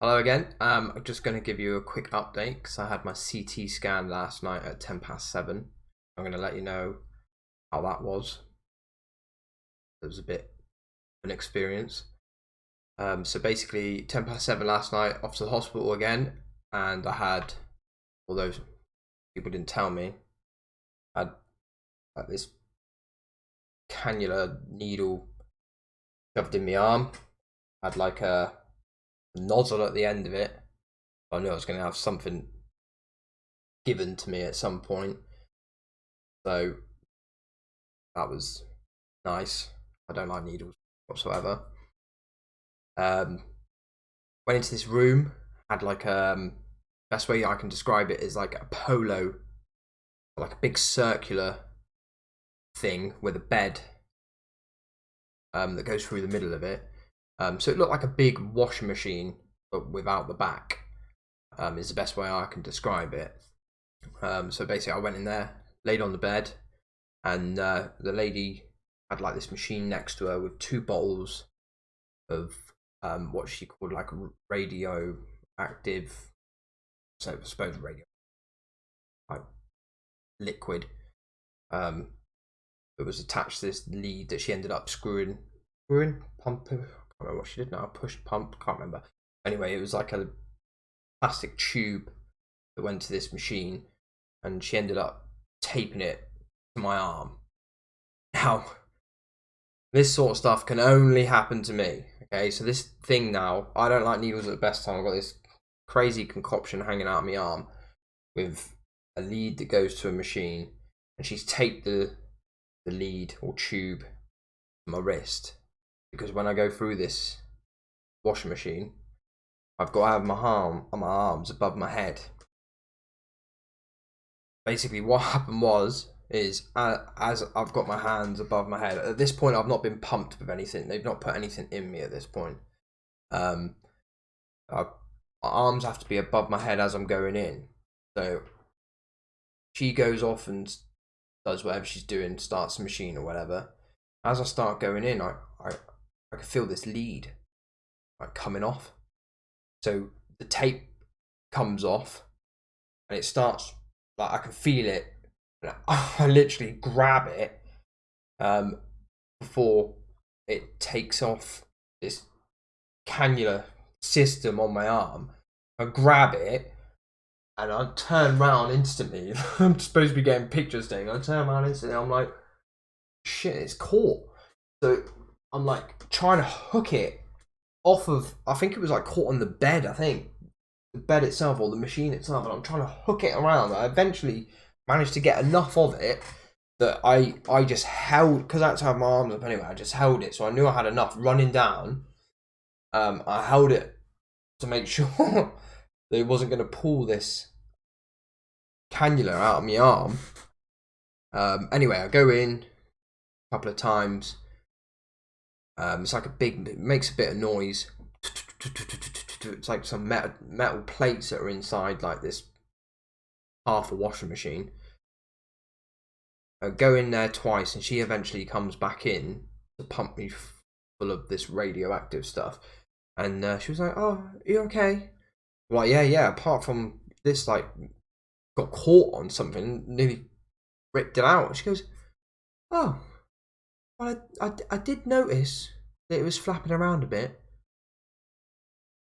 Hello again. I'm just going to give you a quick update because I had my CT scan last night at 7:10. I'm going to let you know how that was. It was a bit of an experience. So basically, 7:10 last night, off to the hospital again, and I had, although people didn't tell me, I had like this cannula needle shoved in my arm. I had like a nozzle at the end of it. I knew I was going to have something given to me at some point, so that was nice. I don't like needles whatsoever. Went into this room, had like best way I can describe it is like a polo, like a big circular thing with a bed that goes through the middle of it. So it looked like a big washing machine, but without the back. Is the best way I can describe it. So basically, I went in there, laid on the bed, and the lady had like this machine next to her with 2 bottles of what she called like radioactive, so I suppose radio like liquid. It was attached to this lead that she ended up screwing, pump. I can't remember what she did now. Push, pump. Can't remember. Anyway, it was like a plastic tube that went to this machine, and she ended up taping it to my arm. Now, this sort of stuff can only happen to me. Okay, so this thing now, I don't like needles at the best time. I've got this crazy concoction hanging out of my arm with a lead that goes to a machine, and she's taped the lead or tube to my wrist, because when I go through this washing machine, I've got to have my arms above my head. Basically, what happened is as I've got my hands above my head, at this point I've not been pumped with anything. They've not put anything in me at this point. My arms have to be above my head as I'm going in. So she goes off and does whatever she's doing, starts the machine or whatever. As I start going in, I can feel this lead like coming off. So the tape comes off, and it starts, like I can feel it. I literally grab it before it takes off this cannula system on my arm. I grab it and I turn around instantly. I'm supposed to be getting pictures taken. I turn around instantly. I'm like, shit, it's caught. So I'm like trying to hook it off of, I think it was like caught on the bed, I think. The bed itself or the machine itself, and I'm trying to hook it around. I eventually managed to get enough of it that I just held, because I had to have my arms up anyway, I just held it, so I knew I had enough running down. I held it to make sure that it wasn't going to pull this cannula out of my arm. Anyway, I go in a couple of times. It's like it makes a bit of noise. It's like some metal plates that are inside like this half a washing machine. I go in there twice, and she eventually comes back in to pump me full of this radioactive stuff. And she was like, "Oh, are you okay?" I'm like, yeah. Apart from this, like, got caught on something, nearly ripped it out. And she goes, "Oh, well, I did notice that it was flapping around a bit."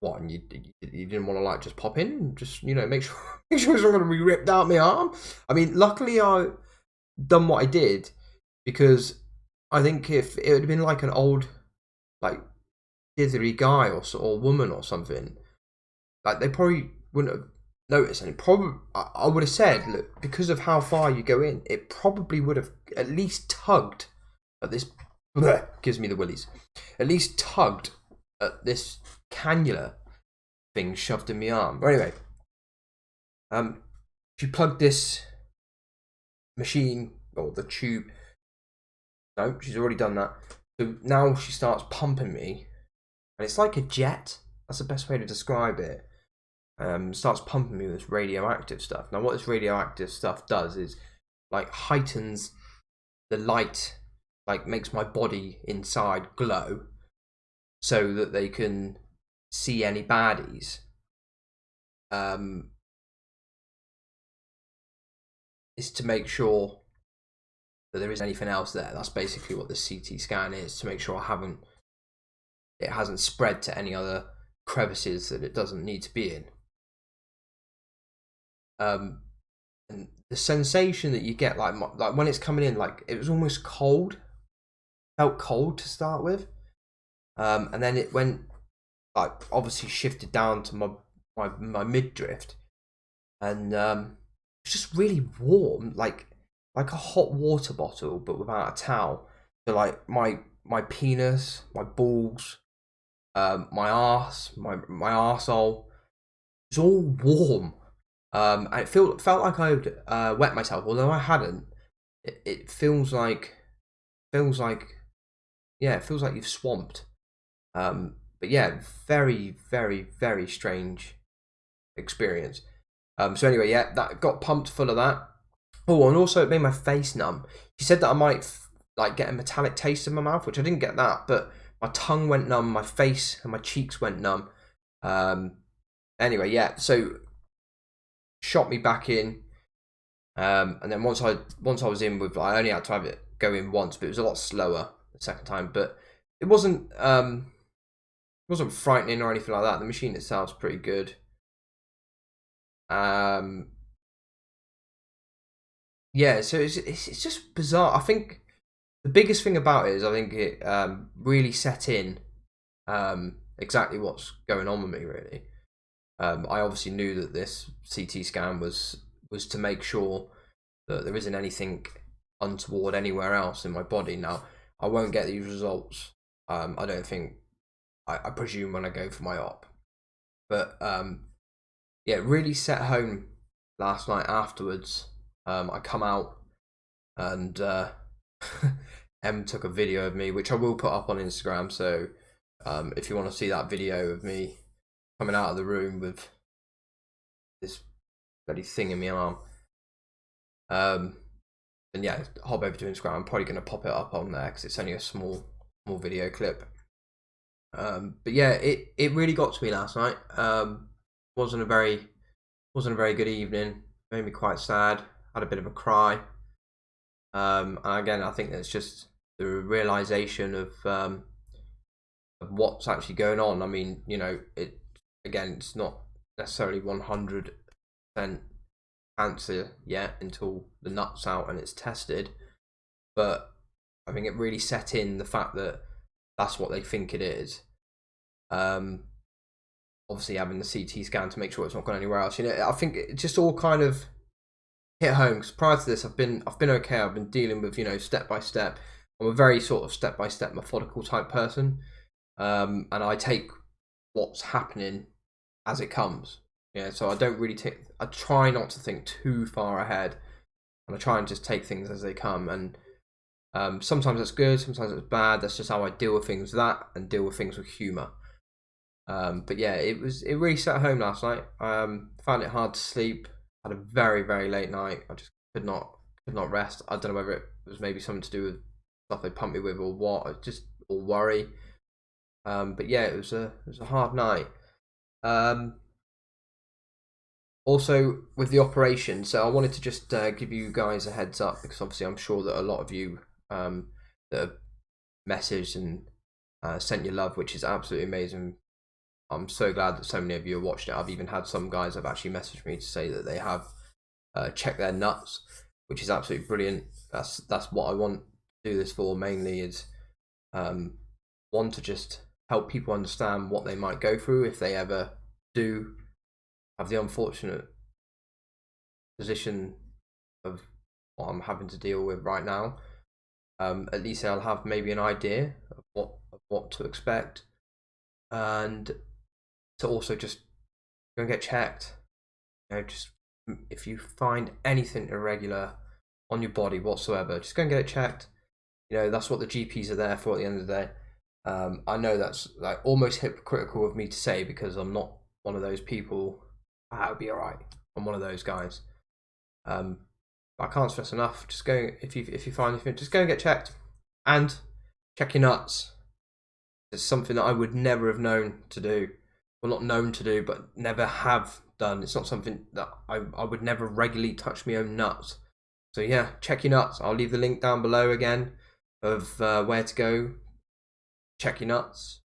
What, and you didn't want to like just pop in and just, make sure it's not going to be ripped out my arm? I mean, luckily I done what I did, because I think if it would have been like an old, like, dithery guy or woman or something, like, they probably wouldn't have noticed. And I would have said, look, because of how far you go in, it probably would have at least tugged at this. Gives me the willies. At least tugged at this cannula thing shoved in my arm. But anyway, she plugged this machine or the tube. No, she's already done that. So now she starts pumping me, and it's like a jet. That's the best way to describe it. Starts pumping me with this radioactive stuff. Now, what this radioactive stuff does is like heightens the light, like makes my body inside glow, so that they can see any baddies, is to make sure that there isn't anything else there. That's basically what the CT scan is, to make sure it hasn't spread to any other crevices that it doesn't need to be in. And the sensation that you get, like when it's coming in, like it was almost cold, felt cold to start with, and then it went, like, obviously shifted down to my midriff, and it's just really warm, like a hot water bottle, but without a towel. So like my penis, my balls, my arse, my arsehole, it's all warm. And it felt like I would wet myself, although I hadn't. It feels like you've swamped. But yeah, very, very, very strange experience. So anyway, yeah, that got pumped full of that. Oh, and also it made my face numb. She said that I might like get a metallic taste in my mouth, which I didn't get that, but my tongue went numb, my face and my cheeks went numb. Anyway, yeah, so shot me back in, and then once I was in with, I only had to have it go in once, but it was a lot slower the second time. But it wasn't frightening or anything like that. The machine itself's pretty good. Yeah, so it's just bizarre. I think the biggest thing about it is I think it really set in exactly what's going on with me, really. I obviously knew that this CT scan was to make sure that there isn't anything untoward anywhere else in my body. Now, I won't get these results, I don't think, I presume, when I go for my op. But yeah, it really set home last night afterwards. I come out and Em took a video of me, which I will put up on Instagram. So if you want to see that video of me coming out of the room with this bloody thing in my arm, and yeah, hop over to Instagram. I'm probably going to pop it up on there because it's only a small video clip. But yeah, it really got to me last night. Wasn't a very good evening. Made me quite sad. Had a bit of a cry. And again, I think it's just the realization of what's actually going on. I mean, you know, it's not necessarily 100% cancer yet until the nut's out and it's tested, but I think it really set in the fact that that's what they think it is. Obviously having the CT scan to make sure it's not gone anywhere else. You know, I think it just all kind of hit home, because prior to this I've been okay. I've been dealing with, you know, step by step. I'm a very sort of step by step methodical type person, and I take what's happening as it comes. Yeah, so I don't really I try not to think too far ahead, and I try and just take things as they come. And sometimes that's good, sometimes it's bad. That's just how I deal with things, and deal with things with humour. But yeah, it really set home last night. Found it hard to sleep. Had a very, very late night. I just could not rest. I don't know whether it was maybe something to do with stuff they pumped me with or what. Just all worry. But yeah, it was a hard night. Also with the operation, so I wanted to just give you guys a heads up, because obviously I'm sure that a lot of you that have messaged and sent your love, which is absolutely amazing. I'm so glad that so many of you have watched it. I've even had some guys have actually messaged me to say that they have checked their nuts, which is absolutely brilliant. That's what I want to do this for mainly, is one, to just help people understand what they might go through if they ever do have the unfortunate position of what I'm having to deal with right now. At least they'll have maybe an idea of what to expect, and to also just go and get checked. You know, just if you find anything irregular on your body whatsoever, just go and get it checked. You know, that's what the GPs are there for at the end of the day. I know that's like almost hypocritical of me to say, because I'm not one of those people. It'll be alright. I'm one of those guys. I can't stress enough. Just go, if you find anything, just go and get checked, and check your nuts. It's something that I would never have known to do well, not known to do, but never have done. It's not something that I would never regularly touch my own nuts. So yeah, check your nuts. I'll leave the link down below again of where to go. Check your nuts.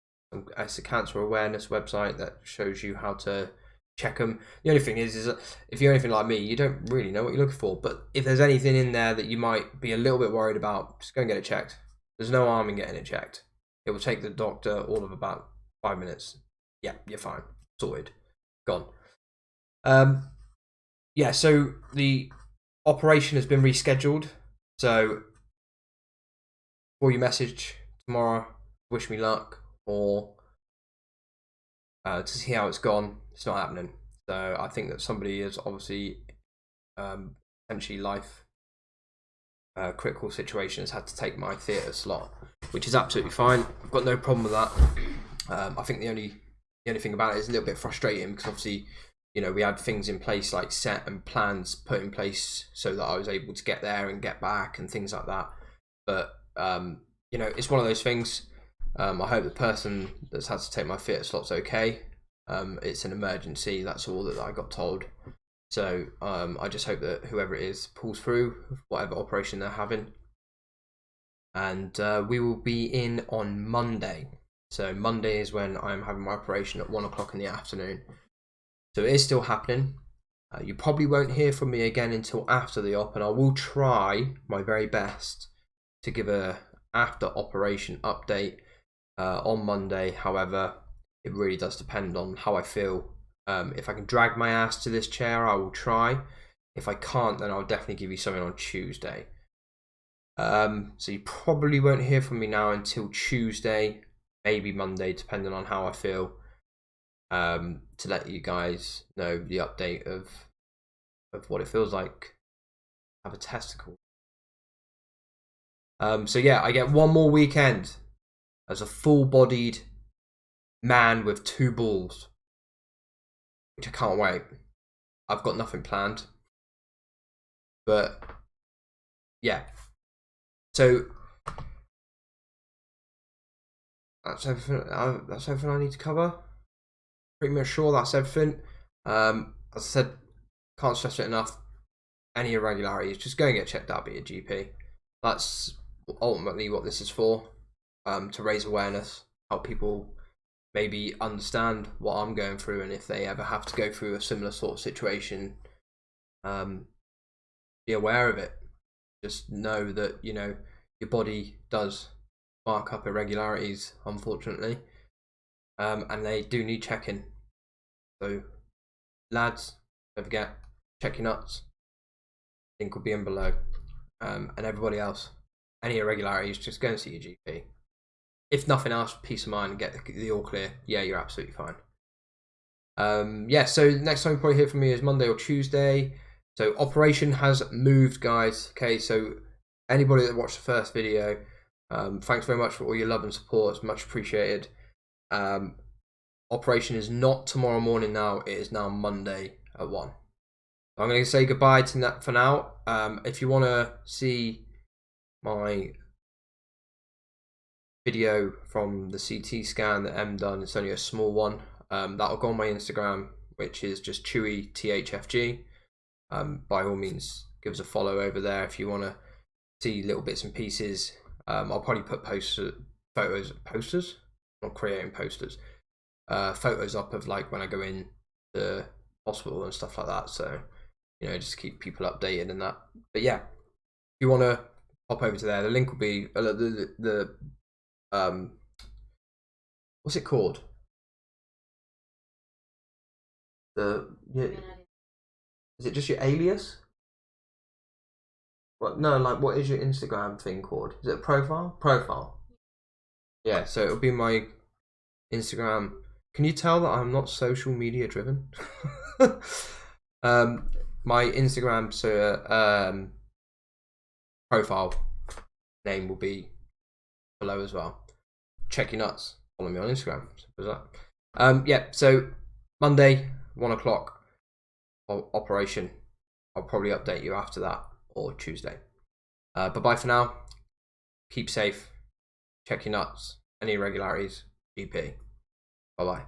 It's a cancer awareness website that shows you how to check them. The only thing is that if you're anything like me, you don't really know what you're looking for. But if there's anything in there that you might be a little bit worried about, just go and get it checked. There's no harm in getting it checked. It will take the doctor all of about 5 minutes. Yeah, you're fine. Sorted. Gone. Yeah, so the operation has been rescheduled. So before you message tomorrow, wish me luck, or to see how it's gone, it's not happening. So I think that somebody is obviously potentially life critical situation has had to take my theatre slot, which is absolutely fine. I've got no problem with that. I think the only thing about it is a little bit frustrating because obviously, you know, we had things in place like set and plans put in place so that I was able to get there and get back and things like that. But you know, it's one of those things. I hope the person that's had to take my theatre slot's okay. It's an emergency, that's all that I got told. So I just hope that whoever it is pulls through whatever operation they're having. And we will be in on Monday. So Monday is when I'm having my operation at 1 o'clock in the afternoon. So it is still happening. You probably won't hear from me again until after the op, and I will try my very best to give a after operation update on Monday. However, it really does depend on how I feel. If I can drag my ass to this chair, I will try. If I can't, then I'll definitely give you something on Tuesday. So you probably won't hear from me now until Tuesday, maybe Monday, depending on how I feel. To let you guys know the update of what it feels like to have a testicle. So yeah, I get one more weekend as a full-bodied man with 2 balls, which I can't wait. I've got nothing planned, but yeah. So that's everything. That's everything I need to cover. Pretty much sure that's everything. As I said, can't stress it enough. Any irregularities, just go and get checked out by your GP. That's ultimately what this is for. To raise awareness, help people maybe understand what I'm going through, and if they ever have to go through a similar sort of situation, be aware of it. Just know that, you know, your body does mark up irregularities, unfortunately, and they do need checking. So lads, don't forget, check your nuts. Link will be in below. And everybody else, any irregularities, just go and see your GP. If nothing else, peace of mind, get the all clear. Yeah, you're absolutely fine. Yeah, so next time you probably hear from me is Monday or Tuesday. So operation has moved, guys. Okay, so anybody that watched the first video, thanks very much for all your love and support. It's much appreciated. Operation is not tomorrow morning now. It is now Monday at 1. I'm going to say goodbye to that for now. If you want to see my video from the CT scan that M done, it's only a small one. That'll go on my Instagram, which is just Chewy THFG. By all means, give us a follow over there if you want to see little bits and pieces. I'll probably put posters, not creating posters, photos up of like when I go in the hospital and stuff like that. So, you know, just keep people updated and that. But yeah, if you want to pop over to there, the link will be what's it called? Is it just your alias? What? No, like what is your Instagram thing called? Is it a profile? Profile. Yeah, so it'll be my Instagram. Can you tell that I'm not social media driven? My Instagram profile name will be below as well. Check your nuts. Follow me on Instagram. Simple as that. Yeah, so Monday, 1 o'clock operation. I'll probably update you after that, or Tuesday. But bye for now. Keep safe. Check your nuts. Any irregularities, GP. Bye bye.